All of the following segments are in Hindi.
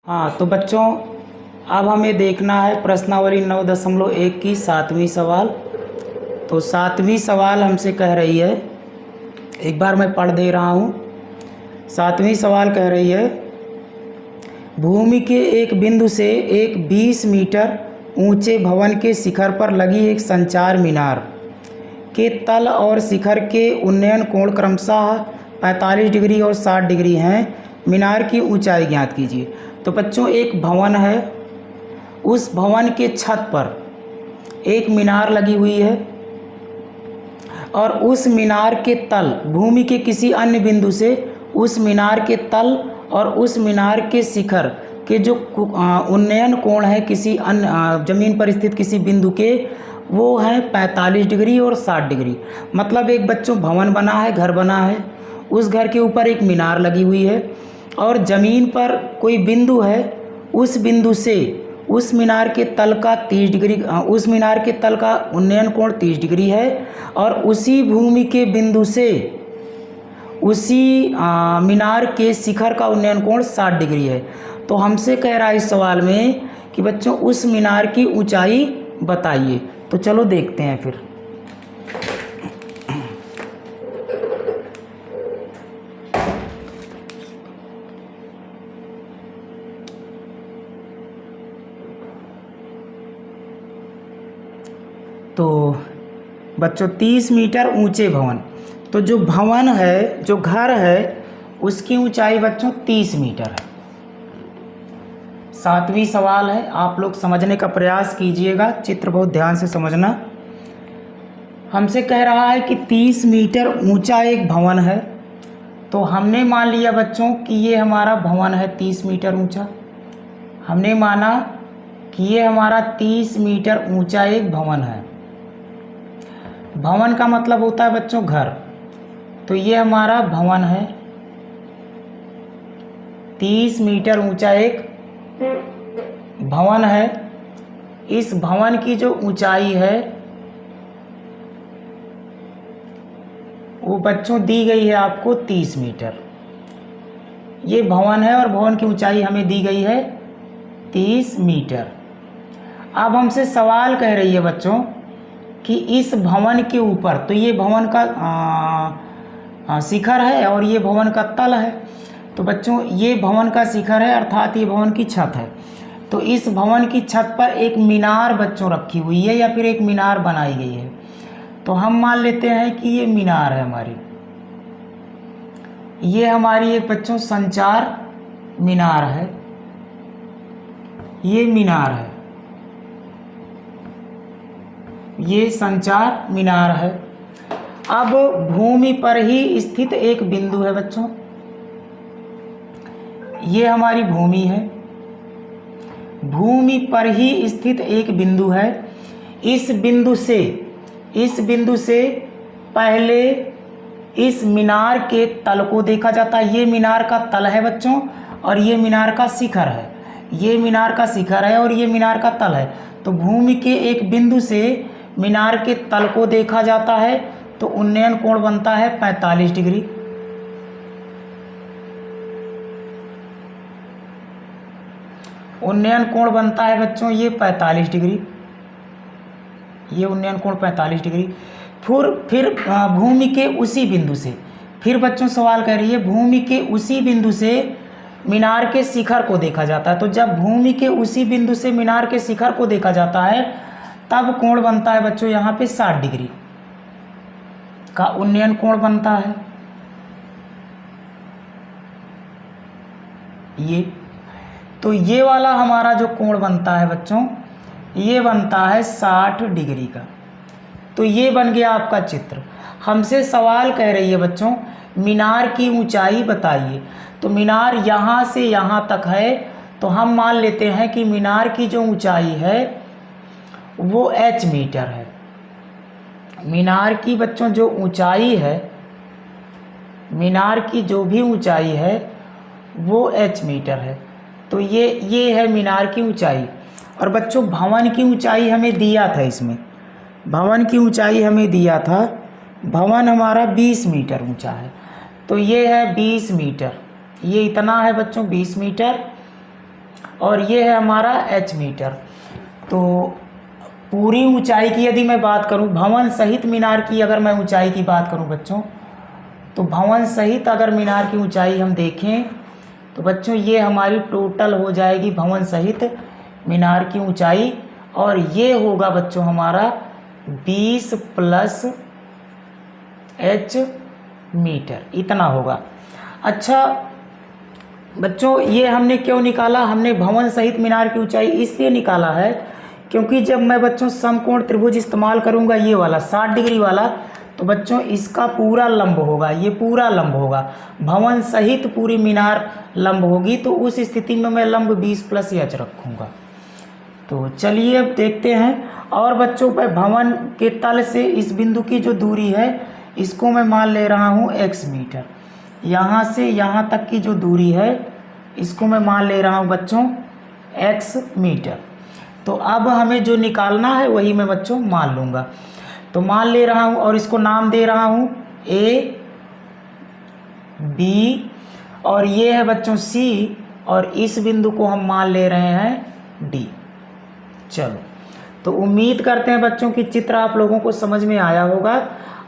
हाँ तो बच्चों, अब हमें देखना है प्रश्नावली 9.1 की 7वीं सवाल। तो 7वीं सवाल हमसे कह रही है, एक बार मैं पढ़ दे रहा हूँ। 7वीं सवाल कह रही है, भूमि के एक बिंदु से एक 20 मीटर ऊंचे भवन के शिखर पर लगी एक संचार मीनार के तल और शिखर के उन्नयन कोण क्रमशः 45 डिग्री और 60 डिग्री हैं। मीनार की ऊंचाई ज्ञात कीजिए। तो बच्चों, एक भवन है, उस भवन के छत पर एक मीनार लगी हुई है और उस मीनार के तल भूमि के किसी अन्य बिंदु से उस मीनार के तल और उस मीनार के शिखर के जो उन्नयन कोण है किसी अन्य जमीन पर स्थित किसी बिंदु के, वो है 45 डिग्री और 60 डिग्री। मतलब एक बच्चों भवन बना है, घर बना है, उस घर के ऊपर एक मीनार लगी हुई है और ज़मीन पर कोई बिंदु है, उस बिंदु से उस मीनार के तल का 30 डिग्री, उस मीनार के तल का उन्नयन कोण 30 डिग्री है और उसी भूमि के बिंदु से उसी मीनार के शिखर का उन्नयन कोण 60 डिग्री है। तो हमसे कह रहा है इस सवाल में कि बच्चों उस मीनार की ऊंचाई बताइए। तो चलो देखते हैं फिर। तो बच्चों 30 मीटर ऊंचे भवन, तो जो भवन है, जो घर है, उसकी ऊंचाई बच्चों 30 मीटर है। 7वीं सवाल है, आप लोग समझने का प्रयास कीजिएगा, चित्र बहुत ध्यान से समझना। हमसे कह रहा है कि 30 मीटर ऊंचा एक भवन है। तो हमने मान लिया बच्चों कि ये हमारा भवन है 30 मीटर ऊंचा। हमने माना कि ये हमारा 30 मीटर ऊंचा एक भवन है। भवन का मतलब होता है बच्चों घर। तो ये हमारा भवन है, 30 मीटर ऊंचा एक भवन है। इस भवन की जो ऊंचाई है वो बच्चों दी गई है आपको 30 मीटर। ये भवन है और भवन की ऊंचाई हमें दी गई है 30 मीटर। अब हमसे सवाल कह रही है बच्चों कि इस भवन के ऊपर, तो ये भवन का शिखर है और ये भवन का तल है। तो बच्चों ये भवन का शिखर है अर्थात ये भवन की छत है। तो इस भवन की छत पर एक मीनार बच्चों रखी हुई है या फिर एक मीनार बनाई गई है। तो हम मान लेते हैं कि ये मीनार है हमारी, ये हमारी एक बच्चों संचार मीनार है, ये मीनार है, ये संचार मीनार है। अब भूमि पर ही स्थित एक बिंदु है बच्चों, ये हमारी भूमि है, भूमि पर ही स्थित एक बिंदु है। इस बिंदु से पहले इस मीनार के तल को देखा जाता है। ये मीनार का तल है बच्चों और ये मीनार का शिखर है, ये मीनार का शिखर है और ये मीनार का तल है। तो भूमि के एक बिंदु से मीनार के तल को देखा जाता है तो उन्नयन कोण बनता है 45 डिग्री। उन्नयन कोण बनता है बच्चों ये 45 डिग्री, ये उन्नयन कोण 45 डिग्री। फिर भूमि के उसी बिंदु से, फिर बच्चों सवाल कह रही है भूमि के उसी बिंदु से मीनार के शिखर को देखा जाता है। तो जब भूमि के उसी बिंदु से मीनार के शिखर को देखा जाता है तब कोण बनता है बच्चों यहाँ पे 60 डिग्री का उन्नयन कोण बनता है। ये तो ये वाला हमारा जो कोण बनता है बच्चों, ये बनता है 60 डिग्री का। तो ये बन गया आपका चित्र। हमसे सवाल कह रही है बच्चों मीनार की ऊंचाई बताइए। तो मीनार यहाँ से यहाँ तक है, तो हम मान लेते हैं कि मीनार की जो ऊंचाई है वो h मीटर है। मीनार की बच्चों जो ऊंचाई है, मीनार की जो भी ऊंचाई है वो h मीटर है। तो ये है मीनार की ऊंचाई। और बच्चों भवन की ऊंचाई हमें दिया था, इसमें भवन की ऊंचाई हमें दिया था, भवन हमारा 20 मीटर ऊंचा है। तो ये है 20 मीटर, ये इतना है बच्चों 20 मीटर। और ये है हमारा h मीटर। तो पूरी ऊंचाई की यदि मैं बात करूं, भवन सहित मीनार की अगर मैं ऊंचाई की बात करूं बच्चों, तो भवन सहित अगर मीनार की ऊंचाई हम देखें तो बच्चों ये हमारी टोटल हो जाएगी भवन सहित मीनार की ऊंचाई, और ये होगा बच्चों हमारा 20 + h मीटर, इतना होगा। अच्छा बच्चों, ये हमने क्यों निकाला? हमने भवन सहित मीनार की ऊंचाई इसलिए निकाला है क्योंकि जब मैं बच्चों समकोण त्रिभुज इस्तेमाल करूंगा, ये वाला 60 डिग्री वाला, तो बच्चों इसका पूरा लंब होगा, ये पूरा लंब होगा, भवन सहित पूरी मीनार लंब होगी। तो उस स्थिति में मैं लंब 20 + h रखूँगा। तो चलिए अब देखते हैं। और बच्चों पर भवन के तल से इस बिंदु की जो दूरी है इसको मैं मान ले रहा हूँ x मीटर। यहाँ से यहाँ तक की जो दूरी है इसको मैं मान ले रहा हूँ बच्चों x मीटर। तो अब हमें जो निकालना है वही मैं बच्चों मान लूँगा। तो मान ले रहा हूँ और इसको नाम दे रहा हूँ A, B, और ये है बच्चों C, और इस बिंदु को हम मान ले रहे हैं D। चलो, तो उम्मीद करते हैं बच्चों कि चित्र आप लोगों को समझ में आया होगा।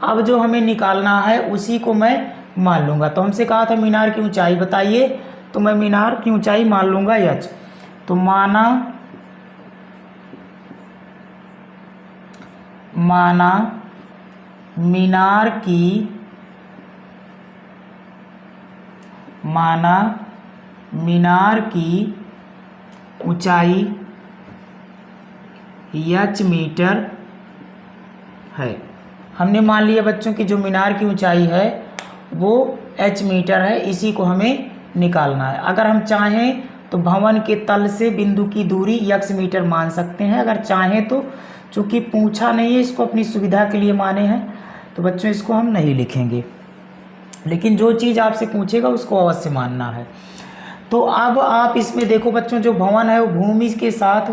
अब जो हमें निकालना है उसी को मैं मान लूँगा। तो हमसे कहा था मीनार की ऊंचाई बताइए, तो मैं मीनार की ऊंचाई मान लूँगा h। तो माना मीनार की ऊंचाई h मीटर है। हमने मान लिया बच्चों कि जो मीनार की ऊंचाई है वो h मीटर है, इसी को हमें निकालना है। अगर हम चाहें तो भवन के तल से बिंदु की दूरी x मीटर मान सकते हैं, अगर चाहें तो, चूँकि पूछा नहीं है, इसको अपनी सुविधा के लिए माने हैं, तो बच्चों इसको हम नहीं लिखेंगे, लेकिन जो चीज़ आपसे पूछेगा उसको अवश्य मानना है। तो अब आप इसमें देखो बच्चों, जो भवन है वो भूमि के साथ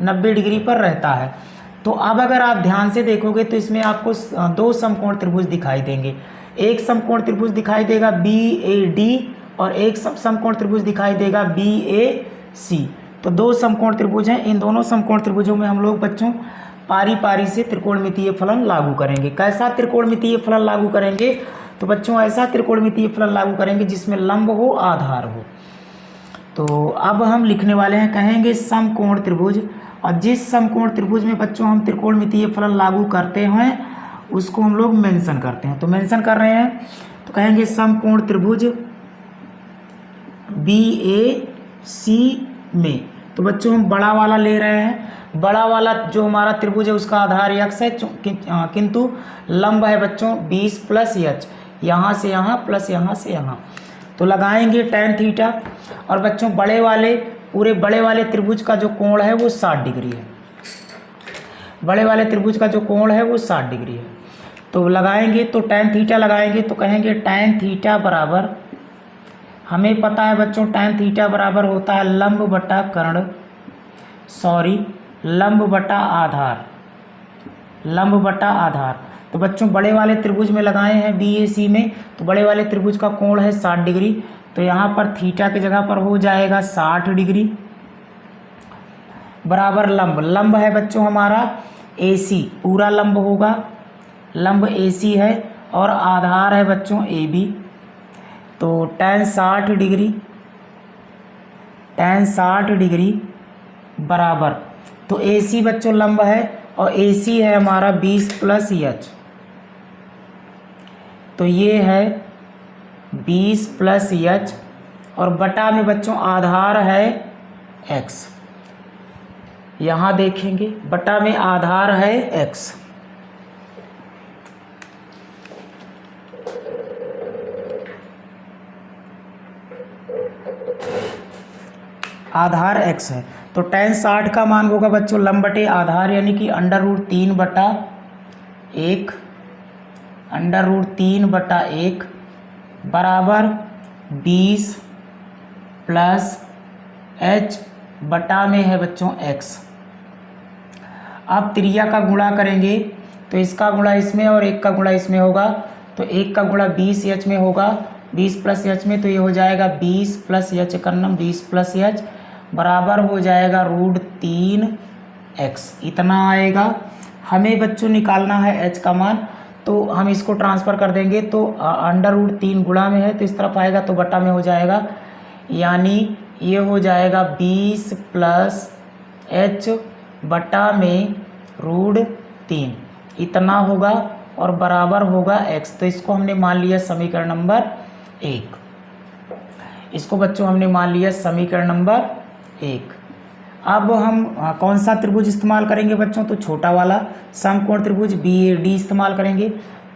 90 डिग्री पर रहता है। तो अब अगर आप ध्यान से देखोगे तो इसमें आपको दो समकोण त्रिभुज दिखाई देंगे। एक समकोण त्रिभुज दिखाई देगा BAD और एक समकोण त्रिभुज दिखाई देगा BAC। तो दो समकोण त्रिभुज हैं। इन दोनों समकोण त्रिभुजों में हम लोग बच्चों पारी पारी से त्रिकोणमितीय फलन लागू करेंगे। कैसा त्रिकोणमितीय फलन लागू करेंगे? तो बच्चों ऐसा त्रिकोणमितीय फलन लागू करेंगे जिसमें लंब हो, आधार हो। तो अब हम लिखने वाले हैं, कहेंगे समकोण त्रिभुज, और जिस समकोण त्रिभुज में बच्चों हम त्रिकोणमितीय फलन लागू करते हैं उसको हम लोग मेंशन करते हैं। तो मेंशन कर रहे हैं, तो कहेंगे समकोण त्रिभुज BAC में। तो बच्चों हम बड़ा वाला ले रहे हैं। बड़ा वाला जो हमारा त्रिभुज है उसका आधार x है, किंतु लंब है बच्चों 20 + h, यहाँ से यहाँ प्लस यहाँ से यहाँ। तो लगाएंगे tan थीटा, और बच्चों पूरे बड़े वाले त्रिभुज का जो कोण है वो 60 डिग्री है। बड़े वाले त्रिभुज का जो कोण है वो 60 डिग्री है। तो लगाएंगे, तो tan थीटा लगाएंगे, तो कहेंगे tan थीटा बराबर, हमें पता है बच्चों tan थीटा बराबर होता है लंब बटा आधार। तो बच्चों बड़े वाले त्रिभुज में लगाए हैं BAC में, तो बड़े वाले त्रिभुज का कोण है 60 डिग्री। तो यहाँ पर थीटा की जगह पर हो जाएगा 60 डिग्री बराबर लंब है बच्चों हमारा AC, पूरा लंब होगा, लंब AC है, और आधार है बच्चों AB। तो tan 60 डिग्री बराबर, तो AC बच्चों लंब है और AC है हमारा 20 + h। तो ये है 20 + h, और बटा में बच्चों आधार है x। यहाँ देखेंगे बटा में आधार है x। आधार x है। तो tan 60 का मान होगा बच्चों लंब बटे आधार, यानी कि √3/1 बराबर 20 + h, बटा में है बच्चों x। अब त्रिज्या का गुणा करेंगे, तो इसका गुणा इसमें और एक का गुणा इसमें होगा। तो एक का गुणा 20h में होगा, 20 + h में, तो ये हो जाएगा 20 + h 20 + h बराबर हो जाएगा √3x, इतना आएगा। हमें बच्चों निकालना है h का मान, तो हम इसको ट्रांसफ़र कर देंगे। तो √3 गुणा में है तो इस तरफ आएगा तो बटा में हो जाएगा, यानी ये हो जाएगा 20 + h बटा में √3, इतना होगा और बराबर होगा x। तो इसको हमने मान लिया समीकरण नंबर 1। इसको बच्चों हमने मान लिया समीकरण नंबर 1। अब हम कौन सा त्रिभुज इस्तेमाल करेंगे बच्चों? तो छोटा वाला समकोण त्रिभुज BAD इस्तेमाल करेंगे।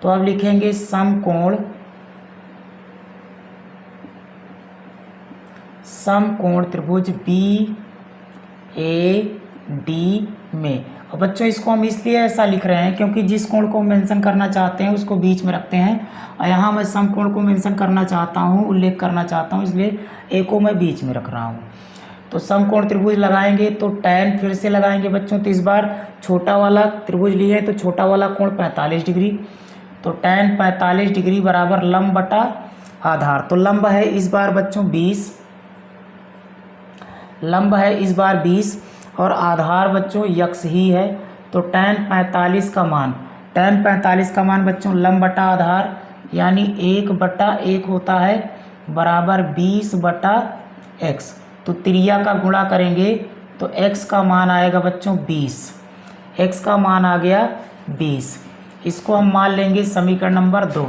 तो अब लिखेंगे समकोण त्रिभुज BAD में। और बच्चों इसको हम इसलिए ऐसा लिख रहे हैं क्योंकि जिस कोण को मेंशन करना चाहते हैं उसको बीच में रखते हैं, और यहाँ मैं समकोण को मेंशन करना चाहता हूँ, उल्लेख करना चाहता हूँ, इसलिए ए को मैं बीच में रख रहा हूँ। तो समकोण त्रिभुज लगाएंगे तो tan फिर से लगाएंगे बच्चों। तो इस बार छोटा वाला त्रिभुज लिए तो छोटा वाला कोण 45 डिग्री, तो tan 45 डिग्री बराबर लंब बटा आधार। तो लंब है इस बार बच्चों 20, लंब है इस बार 20 और आधार बच्चों x ही है। तो tan 45 का मान बच्चों लंब बटा आधार यानी 1/1 होता है, बराबर 20/x। तो त्रिज्या का गुणा करेंगे तो x का मान आएगा बच्चों 20, x का मान आ गया 20। इसको हम मान लेंगे समीकरण नंबर 2।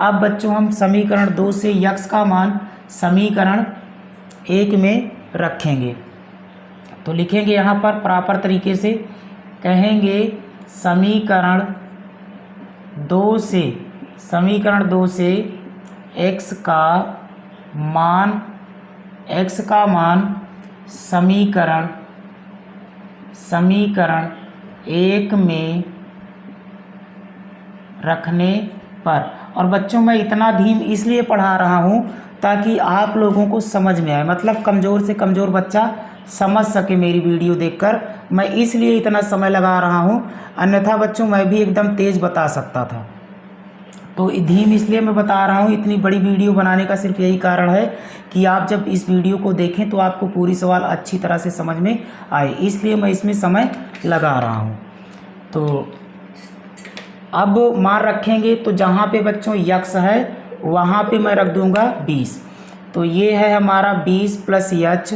अब बच्चों हम समीकरण 2 से x का मान समीकरण 1 में रखेंगे। तो लिखेंगे यहाँ पर प्रॉपर तरीके से, कहेंगे समीकरण 2 से x का मान समीकरण 1 में रखने पर। और बच्चों मैं इतना धीम इसलिए पढ़ा रहा हूँ ताकि आप लोगों को समझ में आए, मतलब कमज़ोर से कमज़ोर बच्चा समझ सके मेरी वीडियो देखकर, मैं इसलिए इतना समय लगा रहा हूँ। अन्यथा बच्चों मैं भी एकदम तेज़ बता सकता था, तो धीम इसलिए मैं बता रहा हूँ। इतनी बड़ी वीडियो बनाने का सिर्फ यही कारण है कि आप जब इस वीडियो को देखें तो आपको पूरी सवाल अच्छी तरह से समझ में आए, इसलिए मैं इसमें समय लगा रहा हूँ। तो अब मान रखेंगे तो जहाँ पे बच्चों x है वहाँ पे मैं रख दूँगा 20। तो ये है हमारा 20 + h,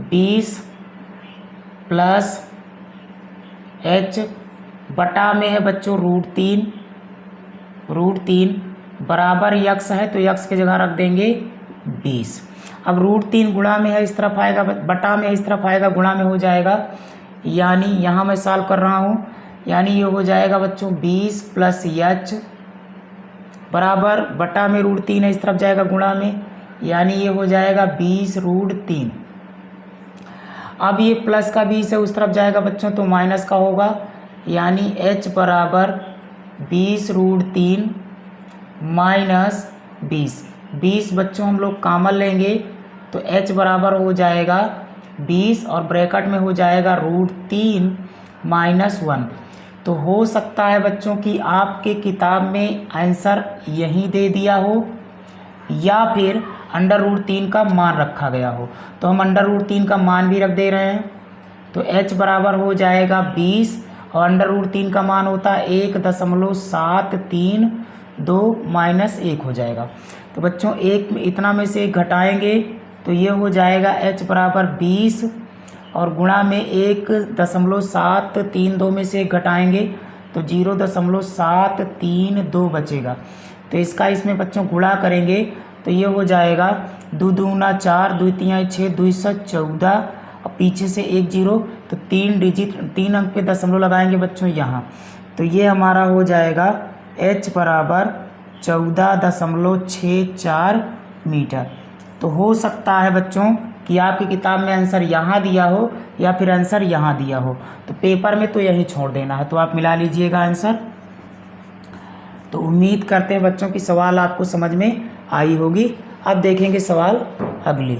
20 + h बटा में है बच्चों √3 बराबर x है तो x की जगह रख देंगे 20। अब √3 गुणा में है इस तरफ आएगा, बटा में इस तरफ आएगा, गुणा में हो जाएगा, यानी यहाँ मैं सॉल्व कर रहा हूँ, यानी ये हो जाएगा बच्चों 20 + h बराबर बटा में √3 है इस तरफ जाएगा गुणा में, यानी ये हो जाएगा 20 √3। अब ये प्लस का 20 है उस तरफ जाएगा बच्चों तो माइनस का होगा, यानी h बराबर 20 √3 माइनस 20 बच्चों हम लोग कॉमन लेंगे तो h बराबर हो जाएगा 20 और ब्रैकेट में हो जाएगा √3 - 1। तो हो सकता है बच्चों कि आपके किताब में आंसर यहीं दे दिया हो या फिर √3 का मान रखा गया हो, तो हम √3 का मान भी रख दे रहे हैं। तो h बराबर हो जाएगा 20 और √3 का मान होता है 1.732 - 1 हो जाएगा। तो बच्चों इतना में से 1 घटाएंगे तो ये हो जाएगा h बराबर 20 और गुणा में 1.732 में से 1 घटाएंगे तो 0.732 बचेगा। तो इसका इसमें बच्चों गुणा करेंगे तो ये हो जाएगा 2 दूना 4, 2 तियाँ 6, 214 और पीछे से 1 0, तो 3 अंक पे दशमलव लगाएंगे बच्चों यहाँ। तो ये हमारा हो जाएगा h बराबर 14.64 मीटर। तो हो सकता है बच्चों कि आपकी किताब में आंसर यहाँ दिया हो या फिर आंसर यहाँ दिया हो, तो पेपर में तो यही छोड़ देना है, तो आप मिला लीजिएगा आंसर। तो उम्मीद करते हैं बच्चों की सवाल आपको समझ में आई होगी। अब देखेंगे सवाल अगली।